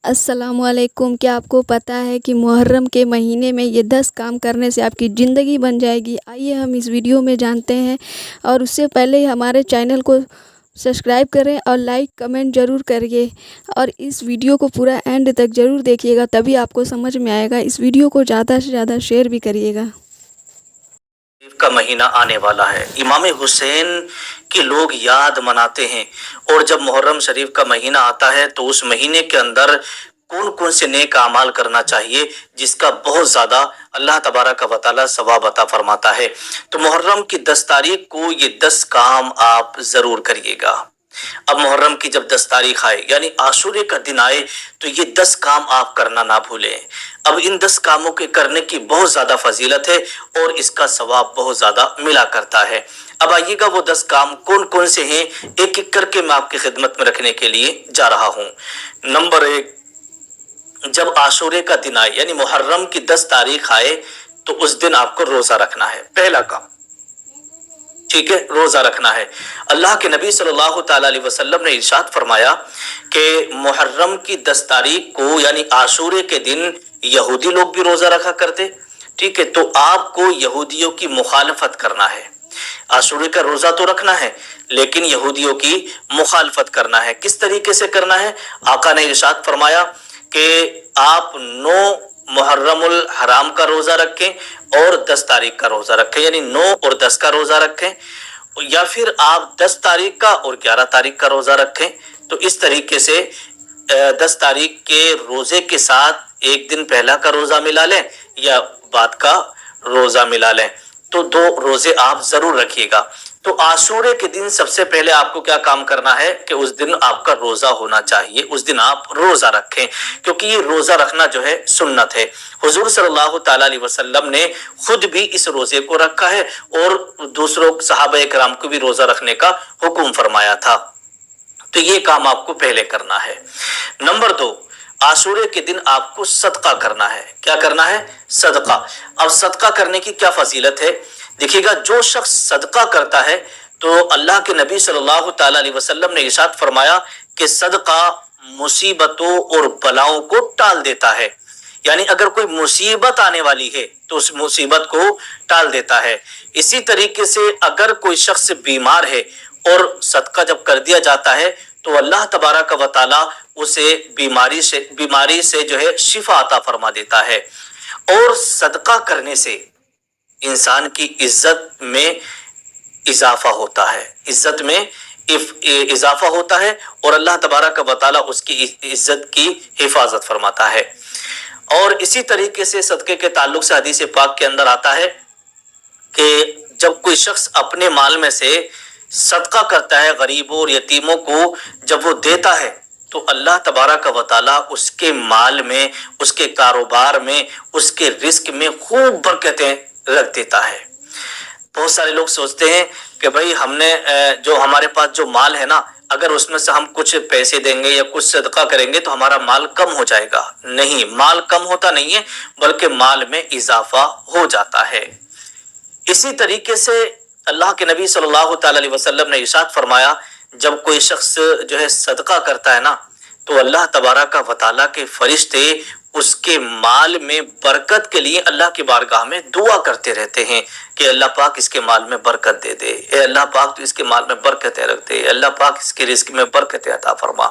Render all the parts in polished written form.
अस्सलाम वालेकुम। क्या आपको पता है कि मुहर्रम के महीने में ये 10 काम करने से आपकी ज़िंदगी बन जाएगी। आइए हम इस वीडियो में जानते हैं, और उससे पहले हमारे चैनल को सब्सक्राइब करें और लाइक कमेंट ज़रूर करिए, और इस वीडियो को पूरा एंड तक ज़रूर देखिएगा, तभी आपको समझ में आएगा। इस वीडियो को ज़्यादा से ज़्यादा शेयर भी करिएगा। का महीना आने वाला है। इमाम हुसैन की लोग याद मनाते हैं, और जब मुहर्रम शरीफ का महीना आता है तो उस महीने के अंदर कौन कौन से नेक अमाल करना चाहिए जिसका बहुत ज्यादा अल्लाह तबारक व तआला सवाब अता फरमाता है। तो मुहर्रम की 10 तारीख को ये 10 काम आप जरूर करिएगा। अब मुहर्रम की जब 10 तारीख आए यानी आशूरे का दिन आए तो ये 10 काम आप करना ना भूलें। अब इन 10 कामों के करने की बहुत ज्यादा फजीलत है और इसका सवाब बहुत ज्यादा मिला करता है। अब आइएगा वो 10 काम कौन कौन से हैं, एक एक करके मैं आपकी खिदमत में रखने के लिए जा रहा हूं। नंबर 1, जब आशूरे का दिन आए यानी मुहर्रम की 10 तारीख आए तो उस दिन आपको रोजा रखना है। पहला काम, ठीक है, रोजा रखना है। अल्लाह के नबी सल्लल्लाहु ताला अलैहि वसल्लम ने इरशाद फरमाया कि मुहर्रम की 10 तारीख को यानी आशूरे के दिन यहूदी लोग भी रोजा रखा करते, ठीक है, तो आपको यहूदियों की मुखालफत करना है। आशूरे का रोजा तो रखना है लेकिन यहूदियों की मुखालफत करना है। किस तरीके से करना है? आका ने इरशाद फरमाया कि आप 9 मुहर्रमुल हराम का रोजा रखें और 10 तारीख का रोजा रखें, यानी 9 और 10 का रोजा रखें, या फिर आप 10 तारीख का और 11 तारीख का रोजा रखें। तो इस तरीके से 10 तारीख के रोजे के साथ एक दिन पहला का रोजा मिला लें या बाद का रोजा मिला लें, तो 2 रोजे आप जरूर रखिएगा। तो आशूरे के दिन सबसे पहले आपको क्या काम करना है कि उस दिन आपका रोजा होना चाहिए, उस दिन आप रोजा रखें, क्योंकि ये रोजा रखना जो है सुन्नत है। हुजूर सल्लल्लाहु ताला अलैहि वसल्लम ने खुद भी इस रोजे को रखा है और दूसरों सहाबा किराम को भी रोजा रखने का हुक्म फरमाया था। तो ये काम आपको पहले करना है। नंबर 2, आशूरे के दिन आपको सदका करना है। क्या करना है? सदका। अब सदका करने की क्या फजीलत है? देखिएगा, जो शख्स सदका करता है तो अल्लाह के नबी सल्लल्लाहु ताला अलैहि वसल्लम ने इरशाद फरमाया कि सदका मुसीबतों और बलाओं को टाल देता है। यानी अगर कोई मुसीबत आने वाली है तो उस मुसीबत को टाल देता है। इसी तरीके से अगर कोई शख्स बीमार है और सदका जब कर दिया जाता है तो अल्लाह तबारक व तआला उसे बीमारी से जो है शिफा अता फरमा देता है। और सदका करने से इंसान की इज्जत में इजाफा होता है, इज्जत में इजाफा होता है और अल्लाह तबारक व तआला उसकी इज्जत की हिफाजत फरमाता है। और इसी तरीके से सदके के ताल्लुक से हदीस पाक के अंदर आता है कि जब कोई शख्स अपने माल में से सदका करता है, गरीबों और यतीमों को जब वो देता है तो अल्लाह तबारक व तआला उसके माल में, उसके कारोबार में, उसके रिस्क में खूब बरकतें रख देता है। बहुत सारे लोग सोचते हैं कि भाई हमने जो हमारे पास जो माल है ना, अगर उसमें से हम कुछ पैसे देंगे या कुछ सदका करेंगे तो हमारा माल कम हो जाएगा। नहीं, माल कम होता नहीं है बल्कि माल में इजाफा हो जाता है। इसी तरीके से अल्लाह के नबी सल्लल्लाहु ताला अलैहि वसल्लम ने इरशाद फरमाया, जब कोई शख्स जो है सदका करता है ना तो अल्लाह तबारक व तआला के फरिश्ते उसके माल में बरकत के लिए अल्लाह की बारगाह में दुआ करते रहते हैं कि अल्लाह पाक इसके माल में बरकत दे दे, ए अल्लाह पाक तो इसके माल में बरकतें रख दे, अल्लाह पाक इसके रिस्क में बरकतें अता फरमा।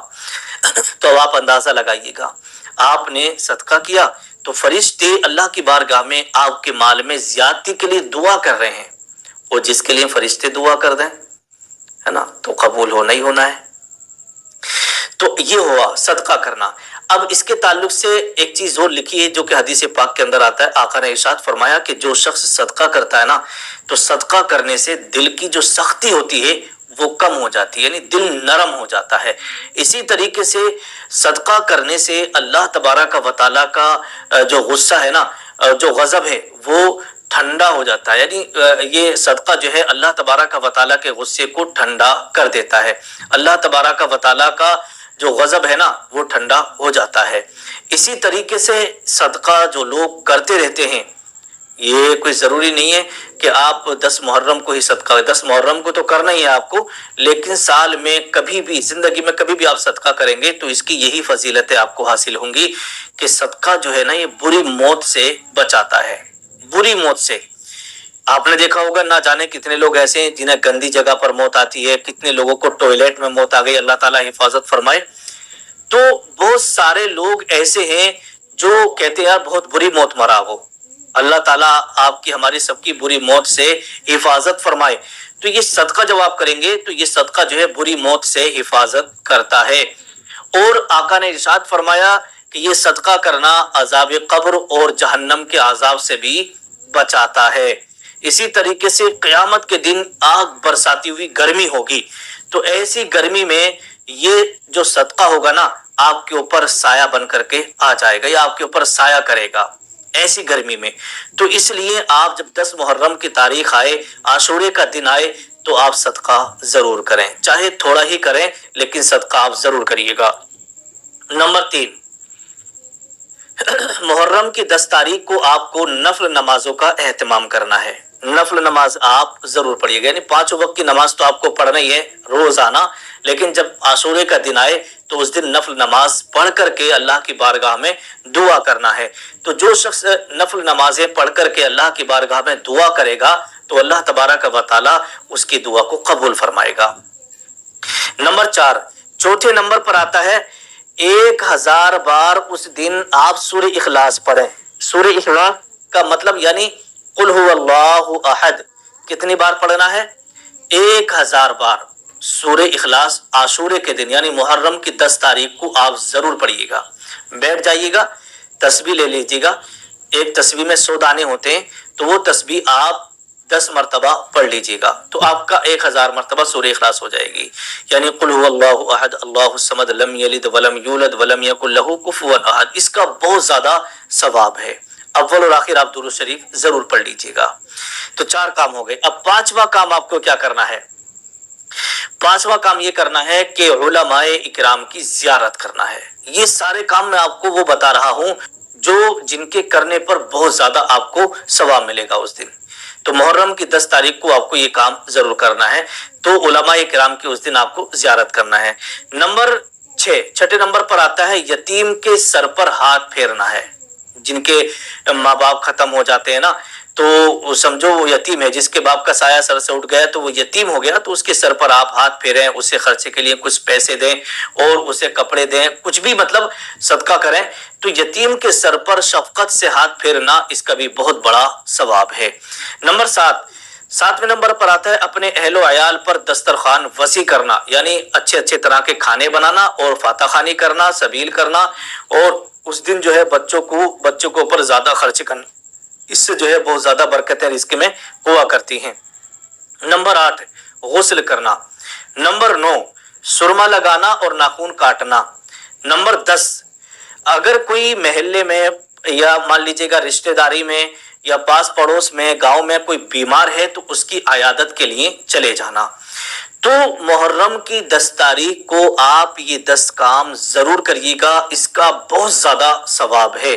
तो आप अंदाजा लगाइएगा, आपने सदका किया तो फरिश्ते अल्लाह की बारगाह में आपके माल में ज्यादती के लिए दुआ कर रहे हैं, और जिसके लिए फरिश्ते दुआ कर दें, है ना, तो कबूल होना ही होना है। तो ये हुआ सदका करना। अब इसके ताल्लुक से एक चीज और लिखी है जो कि हदीस पाक के अंदर आता है। आका ने इरशाद फरमाया कि जो शख्स सदका करता है ना तो सदका करने से दिल की जो सख्ती होती है वो कम हो जाती है, यानी दिल नरम हो जाता है। इसी तरीके से सदका करने से अल्लाह तबारक व तआला का जो गुस्सा है ना, जो गजब है, वो ठंडा हो जाता है। यानी ये सदका जो है अल्लाह तबारक व तआला के गुस्से को ठंडा कर देता है। अल्लाह तबारक व तआला का जो गजब है ना वो ठंडा हो जाता है। इसी तरीके से सदका जो लोग करते रहते हैं یہ کوئی ضروری نہیں ہے کہ آپ 10 محرم کو ہی صدقہ، 10 محرم کو تو کرنا ہی ہے آپ کو، لیکن سال میں کبھی بھی، زندگی میں کبھی بھی آپ صدقہ کریں گے تو اس کی یہی فضیلتیں آپ کو حاصل ہوں گی کہ صدقہ جو ہے نا یہ بری موت سے بچاتا ہے، بری موت سے۔ آپ نے دیکھا ہوگا نہ جانے کتنے لوگ ایسے ہیں جنہیں گندی جگہ پر موت آتی ہے، کتنے لوگوں کو ٹوائلٹ میں موت آ گئی، اللہ تعالیٰ حفاظت فرمائے۔ تو بہت سارے لوگ ایسے ہیں جو کہتے ہیں یار بہت بری موت مرا وہ، اللہ تعالیٰ آپ کی ہماری سب کی بری موت سے حفاظت فرمائے۔ تو یہ صدقہ جب آپ کریں گے تو یہ صدقہ جو ہے بری موت سے حفاظت کرتا ہے۔ اور آقا نے ارشاد فرمایا کہ یہ صدقہ کرنا عذاب قبر اور جہنم کے عذاب سے بھی بچاتا ہے۔ اسی طریقے سے قیامت کے دن آگ برساتی ہوئی گرمی ہوگی، تو ایسی گرمی میں یہ جو صدقہ ہوگا نا آپ کے اوپر سایہ بن کر کے آ جائے گا، یا آپ کے اوپر سایہ کرے گا ایسی گرمی میں۔ تو اس لیے آپ جب 10 محرم کی تاریخ آئے، عاشورے کا دن آئے، تو آپ صدقہ ضرور کریں، چاہے تھوڑا ہی کریں لیکن صدقہ آپ ضرور کریے گا۔ نمبر 3، محرم کی 10 تاریخ کو آپ کو نفل نمازوں کا اہتمام کرنا ہے۔ نفل نماز آپ ضرور پڑھیے گا، یعنی 5 وقت کی نماز تو آپ کو پڑھنا ہی ہے روزانہ، لیکن جب عاشورے کا دن آئے تو اس دن نفل نماز پڑھ کر کے اللہ کی بارگاہ میں دعا کرنا ہے۔ تو جو شخص نفل نمازیں پڑھ کر کے اللہ کی بارگاہ میں دعا کرے گا تو اللہ تبارک و تعالی اس کی دعا کو قبول فرمائے گا۔ نمبر 4، چوتھے نمبر پر آتا ہے 1000 بار اس دن آپ سورہ اخلاص پڑھیں۔ سورہ اخلاص کا مطلب یعنی قل هو اللہ احد، کتنی بار پڑھنا ہے؟ 1000 بار سورہ اخلاص عاشورے کے دن یعنی محرم کی 10 تاریخ کو آپ ضرور پڑھیے گا۔ بیٹھ جائیے گا، تسبیح لے لیجیے گا، ایک تسبیح میں 100 دانے ہوتے ہیں، تو وہ تسبیح آپ 10 مرتبہ پڑھ لیجیے گا تو آپ کا 1000 مرتبہ سورہ اخلاص ہو جائے گی، یعنی قل هو اللہ احد اللہ الصمد لم یلد ولم یولد ولم یکن لہ کفوا احد۔ اس کا بہت زیادہ ثواب ہے۔ اول اور آخر آپ درود شریف ضرور پڑھ لیجیے گا۔ تو 4 کام ہو گئے۔ اب 5واں کام آپ کو کیا کرنا ہے؟ 5واں کام یہ کرنا ہے کہ علماء اکرام کی زیارت کرنا ہے۔ یہ سارے کام میں آپ کو وہ بتا رہا ہوں جو جن کے کرنے پر بہت زیادہ آپ کو ثواب ملے گا اس دن۔ تو محرم کی 10 تاریخ کو آپ کو یہ کام ضرور کرنا ہے، تو علماء اکرام کی اس دن آپ کو زیارت کرنا ہے۔ نمبر 6، چھٹے نمبر پر آتا ہے یتیم کے سر پر ہاتھ پھیرنا ہے۔ جن کے ماں باپ ختم ہو جاتے ہیں نا، تو سمجھو وہ یتیم ہے، جس کے باپ کا سایہ سر سے اٹھ گیا تو وہ یتیم ہو گیا، تو اس کے سر پر آپ ہاتھ پھیریں، اسے خرچے کے لیے کچھ پیسے دیں اور اسے کپڑے دیں، کچھ بھی مطلب صدقہ کریں۔ تو یتیم کے سر پر شفقت سے ہاتھ پھیرنا اس کا بھی بہت بڑا ثواب ہے۔ نمبر 7، 7ویں نمبر پر آتا ہے اپنے اہل و عیال پر دسترخوان وسیع کرنا، یعنی اچھے اچھے طرح کے کھانے بنانا اور فاتح خوانی کرنا، سبیل کرنا، اور اس دن جو ہے بچوں کے اوپر زیادہ خرچ کرنا، اس سے جو ہے بہت زیادہ برکتیں رزق میں ہوا کرتی ہیں۔ نمبر 8، غسل کرنا۔ نمبر 9، سرما لگانا اور ناخن کاٹنا۔ نمبر 10، اگر کوئی محلے میں یا مان لیجیے گا رشتہ داری میں یا پاس پڑوس میں گاؤں میں کوئی بیمار ہے تو اس کی عیادت کے لیے چلے جانا۔ تو محرم کی 10 تاریخ کو آپ یہ 10 کام ضرور کریے گا، اس کا بہت زیادہ ثواب ہے۔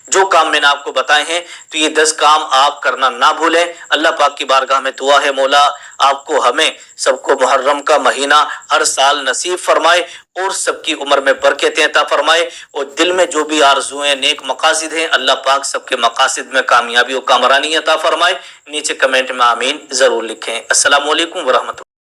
جو کام میں نے آپ کو بتائے ہیں تو یہ 10 کام آپ کرنا نہ بھولیں۔ اللہ پاک کی بارگاہ میں دعا ہے مولا آپ کو ہمیں سب کو محرم کا مہینہ ہر سال نصیب فرمائے اور سب کی عمر میں برکتیں عطا فرمائے، اور دل میں جو بھی آرزویں نیک مقاصد ہیں اللہ پاک سب کے مقاصد میں کامیابی و کامرانی عطا فرمائے۔ نیچے کمنٹ میں آمین ضرور لکھیں۔ السلام علیکم ورحمۃ اللہ۔